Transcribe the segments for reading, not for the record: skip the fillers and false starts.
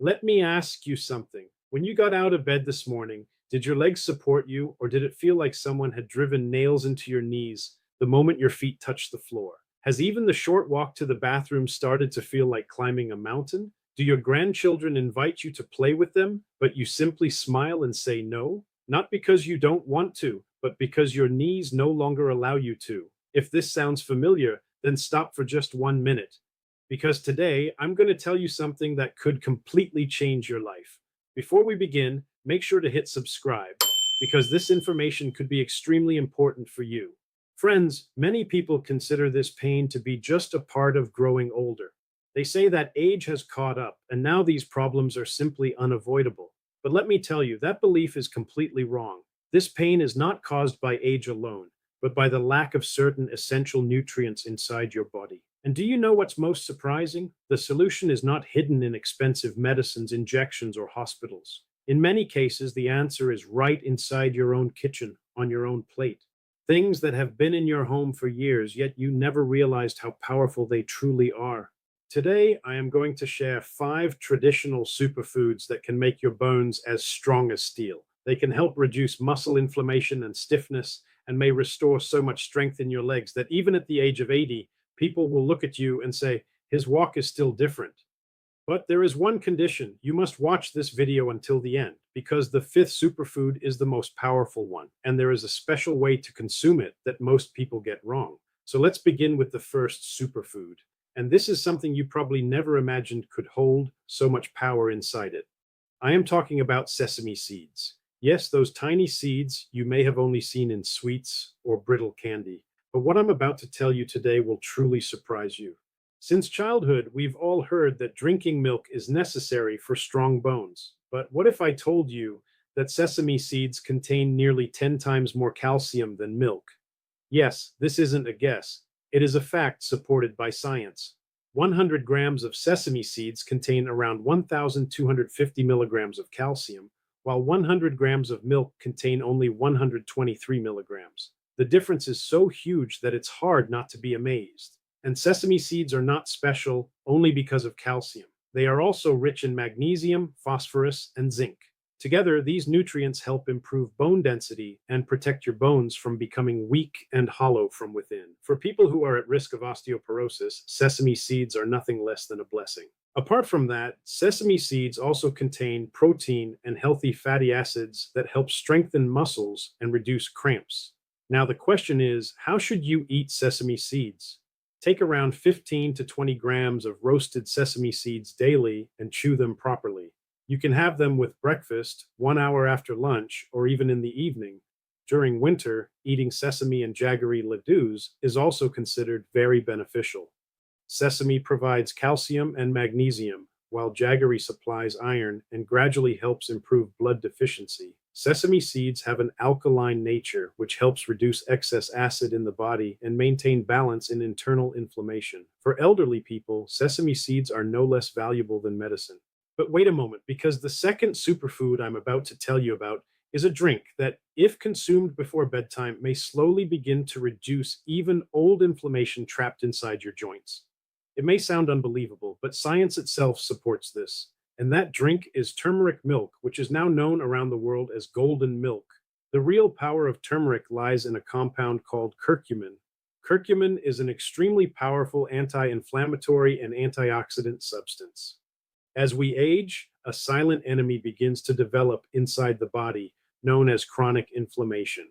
Let me ask you something. When you got out of bed this morning, did your legs support you, or did it feel like someone had driven nails into your knees the moment your feet touched the floor? Has even the short walk to the bathroom started to feel like climbing a mountain? Do your grandchildren invite you to play with them, but you simply smile and say no? Not because you don't want to, but because your knees no longer allow you to. If this sounds familiar, then stop for just 1 minute, because today I'm going to tell you something that could completely change your life. Before we begin, make sure to hit subscribe, because this information could be extremely important for you. Friends, many people consider this pain to be just a part of growing older. They say that age has caught up, and now these problems are simply unavoidable. But let me tell you, that belief is completely wrong. This pain is not caused by age alone, but by the lack of certain essential nutrients inside your body. And do you know what's most surprising? The solution is not hidden in expensive medicines, injections, or hospitals. In many cases, the answer is right inside your own kitchen, on your own plate. Things that have been in your home for years, yet you never realized how powerful they truly are. Today, I am going to share 5 traditional superfoods that can make your bones as strong as steel. They can help reduce muscle inflammation and stiffness, and may restore so much strength in your legs that even at the age of 80, people will look at you and say, his walk is still different. But there is one condition. You must watch this video until the end, because the fifth superfood is the most powerful one, and there is a special way to consume it that most people get wrong. So let's begin with the first superfood. And this is something you probably never imagined could hold so much power inside it. I am talking about sesame seeds. Yes, those tiny seeds you may have only seen in sweets or brittle candy. But what I'm about to tell you today will truly surprise you. Since childhood, we've all heard that drinking milk is necessary for strong bones. But what if I told you that sesame seeds contain nearly 10 times more calcium than milk? Yes, this isn't a guess. It is a fact supported by science. 100 grams of sesame seeds contain around 1,250 milligrams of calcium, while 100 grams of milk contain only 123 milligrams. The difference is so huge that it's hard not to be amazed. And sesame seeds are not special only because of calcium. They are also rich in magnesium, phosphorus, and zinc. Together, these nutrients help improve bone density and protect your bones from becoming weak and hollow from within. For people who are at risk of osteoporosis, sesame seeds are nothing less than a blessing. Apart from that, sesame seeds also contain protein and healthy fatty acids that help strengthen muscles and reduce cramps. Now, the question is, how should you eat sesame seeds? Take around 15 to 20 grams of roasted sesame seeds daily and chew them properly. You can have them with breakfast, 1 hour after lunch, or even in the evening. During winter, eating sesame and jaggery ladoos is also considered very beneficial. Sesame provides calcium and magnesium, while jaggery supplies iron and gradually helps improve blood deficiency. Sesame seeds have an alkaline nature, which helps reduce excess acid in the body and maintain balance in internal inflammation. For elderly people, sesame seeds are no less valuable than medicine. But wait a moment, because the second superfood I'm about to tell you about is a drink that, if consumed before bedtime, may slowly begin to reduce even old inflammation trapped inside your joints. It may sound unbelievable, but science itself supports this. And that drink is turmeric milk, which is now known around the world as golden milk. The real power of turmeric lies in a compound called curcumin. Curcumin is an extremely powerful anti-inflammatory and antioxidant substance. As we age, a silent enemy begins to develop inside the body, known as chronic inflammation.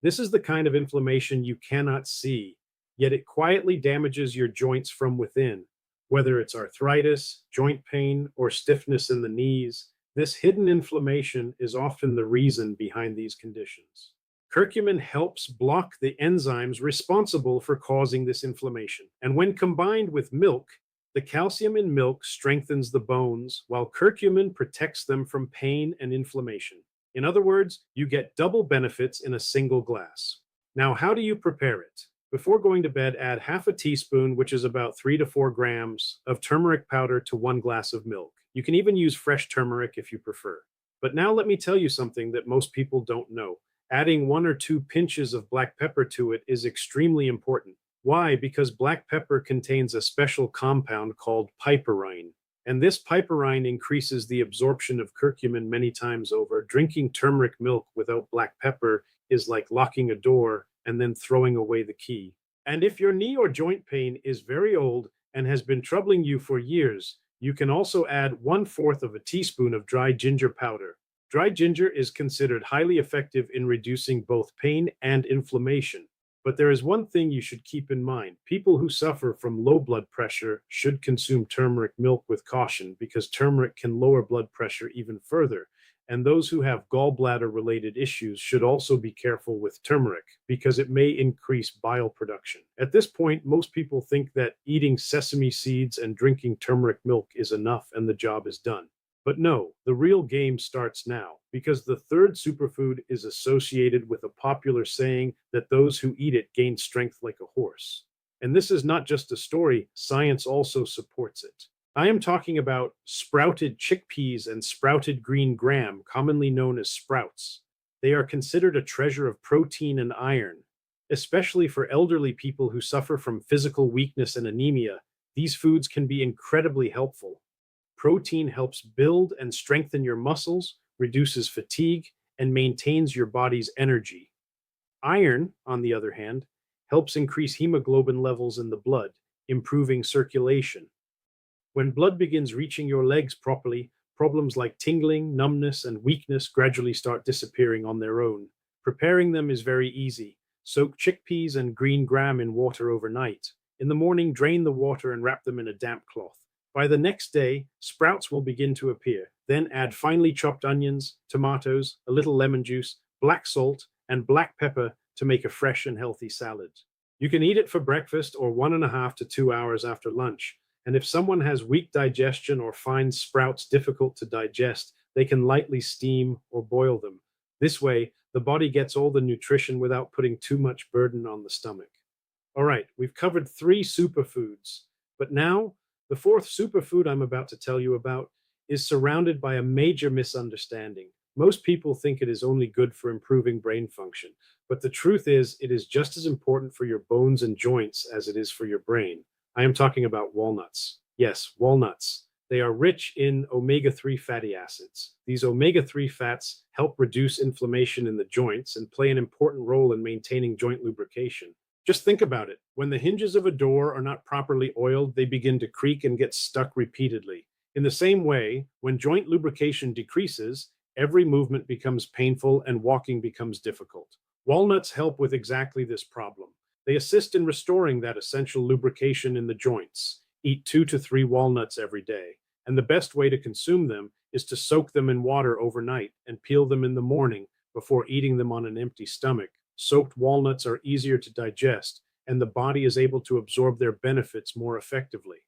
This is the kind of inflammation you cannot see, yet it quietly damages your joints from within. Whether it's arthritis, joint pain, or stiffness in the knees, this hidden inflammation is often the reason behind these conditions. Curcumin helps block the enzymes responsible for causing this inflammation. And when combined with milk, the calcium in milk strengthens the bones, while curcumin protects them from pain and inflammation. In other words, you get double benefits in a single glass. Now, how do you prepare it? Before going to bed, add half a teaspoon, which is about 3 to 4 grams, of turmeric powder to 1 glass of milk. You can even use fresh turmeric if you prefer. But now let me tell you something that most people don't know. Adding 1 or 2 pinches of black pepper to it is extremely important. Why? Because black pepper contains a special compound called piperine. And this piperine increases the absorption of curcumin many times over. Drinking turmeric milk without black pepper is like locking a door and then throwing away the key. And if your knee or joint pain is very old and has been troubling you for years, you can also add 1/4 of a teaspoon of dry ginger powder. Dry ginger is considered highly effective in reducing both pain and inflammation. But there is one thing you should keep in mind. People who suffer from low blood pressure should consume turmeric milk with caution because turmeric can lower blood pressure even further. And those who have gallbladder related issues should also be careful with turmeric because it may increase bile production. At this point, most people think that eating sesame seeds and drinking turmeric milk is enough and the job is done. But no, the real game starts now because the third superfood is associated with a popular saying that those who eat it gain strength like a horse. And this is not just a story, science also supports it. I am talking about sprouted chickpeas and sprouted green gram, commonly known as sprouts. They are considered a treasure of protein and iron, especially for elderly people who suffer from physical weakness and anemia. These foods can be incredibly helpful. Protein helps build and strengthen your muscles, reduces fatigue, and maintains your body's energy. Iron, on the other hand, helps increase hemoglobin levels in the blood, improving circulation. When blood begins reaching your legs properly, problems like tingling, numbness, and weakness gradually start disappearing on their own. Preparing them is very easy. Soak chickpeas and green gram in water overnight. In the morning, drain the water and wrap them in a damp cloth. By the next day, sprouts will begin to appear. Then add finely chopped onions, tomatoes, a little lemon juice, black salt, and black pepper to make a fresh and healthy salad. You can eat it for breakfast or 1.5 to 2 hours after lunch. And if someone has weak digestion or finds sprouts difficult to digest, they can lightly steam or boil them. This way, the body gets all the nutrition without putting too much burden on the stomach. All right, we've covered 3 superfoods. But now, the 4th superfood I'm about to tell you about is surrounded by a major misunderstanding. Most people think it is only good for improving brain function, but the truth is, it is just as important for your bones and joints as it is for your brain. I am talking about walnuts. Yes, walnuts. They are rich in omega-3 fatty acids. These omega-3 fats help reduce inflammation in the joints and play an important role in maintaining joint lubrication. Just think about it. When the hinges of a door are not properly oiled, they begin to creak and get stuck repeatedly. In the same way, when joint lubrication decreases, every movement becomes painful and walking becomes difficult. Walnuts help with exactly this problem. They assist in restoring that essential lubrication in the joints. Eat 2 to 3 walnuts every day. And the best way to consume them is to soak them in water overnight and peel them in the morning before eating them on an empty stomach. Soaked walnuts are easier to digest, and the body is able to absorb their benefits more effectively.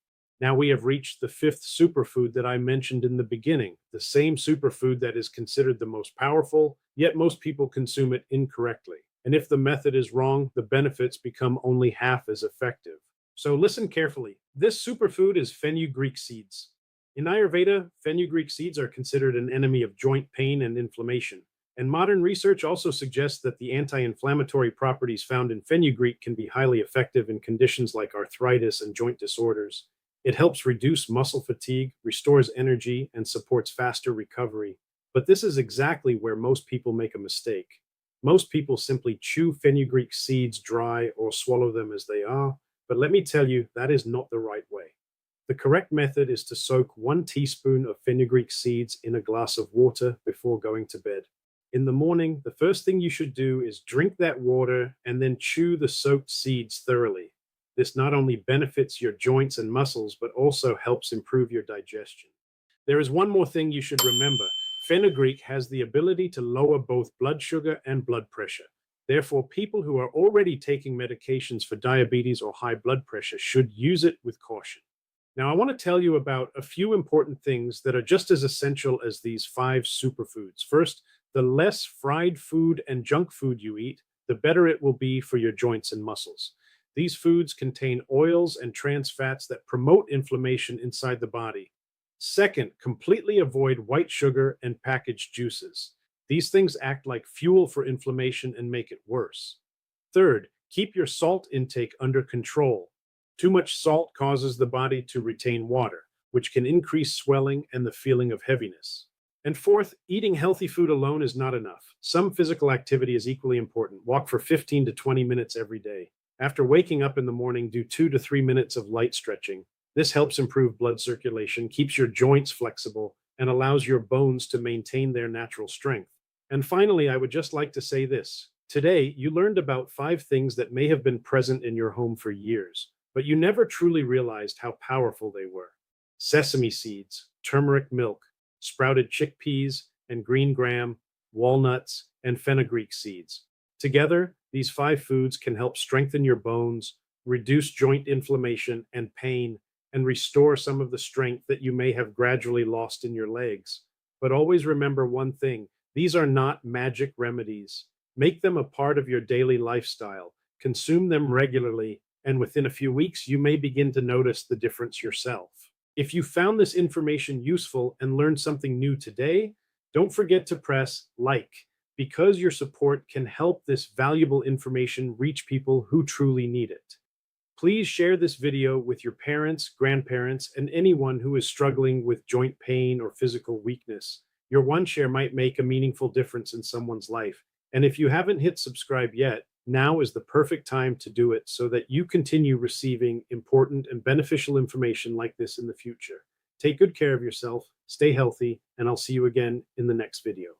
Now we have reached the 5th superfood that I mentioned in the beginning, the same superfood that is considered the most powerful, yet most people consume it incorrectly. And if the method is wrong, the benefits become only half as effective. So listen carefully. This superfood is fenugreek seeds. In Ayurveda, fenugreek seeds are considered an enemy of joint pain and inflammation. And modern research also suggests that the anti-inflammatory properties found in fenugreek can be highly effective in conditions like arthritis and joint disorders. It helps reduce muscle fatigue, restores energy, and supports faster recovery. But this is exactly where most people make a mistake. Most people simply chew fenugreek seeds dry or swallow them as they are, but let me tell you, that is not the right way. The correct method is to soak 1 teaspoon of fenugreek seeds in a glass of water before going to bed. In the morning, the first thing you should do is drink that water and then chew the soaked seeds thoroughly. This not only benefits your joints and muscles, but also helps improve your digestion. There is one more thing you should remember. Fenugreek has the ability to lower both blood sugar and blood pressure. Therefore, people who are already taking medications for diabetes or high blood pressure should use it with caution. Now, I want to tell you about a few important things that are just as essential as these 5 superfoods. First, the less fried food and junk food you eat, the better it will be for your joints and muscles. These foods contain oils and trans fats that promote inflammation inside the body. Second, completely avoid white sugar and packaged juices. These things act like fuel for inflammation and make it worse. Third, keep your salt intake under control. Too much salt causes the body to retain water, which can increase swelling and the feeling of heaviness. And fourth, eating healthy food alone is not enough. Some physical activity is equally important. Walk for 15 to 20 minutes every day. After waking up in the morning, do 2 to 3 minutes of light stretching. This helps improve blood circulation, keeps your joints flexible, and allows your bones to maintain their natural strength. And finally, I would just like to say this. Today, you learned about 5 things that may have been present in your home for years, but you never truly realized how powerful they were. Sesame seeds, turmeric milk, sprouted chickpeas and green graham, walnuts, and fenugreek seeds. Together, these 5 foods can help strengthen your bones, reduce joint inflammation and pain, and restore some of the strength that you may have gradually lost in your legs. But always remember one thing: these are not magic remedies. Make them a part of your daily lifestyle, consume them regularly, and within a few weeks, you may begin to notice the difference yourself. If you found this information useful and learned something new today, don't forget to press like, because your support can help this valuable information reach people who truly need it. Please share this video with your parents, grandparents, and anyone who is struggling with joint pain or physical weakness. Your one share might make a meaningful difference in someone's life. And if you haven't hit subscribe yet, now is the perfect time to do it so that you continue receiving important and beneficial information like this in the future. Take good care of yourself, stay healthy, and I'll see you again in the next video.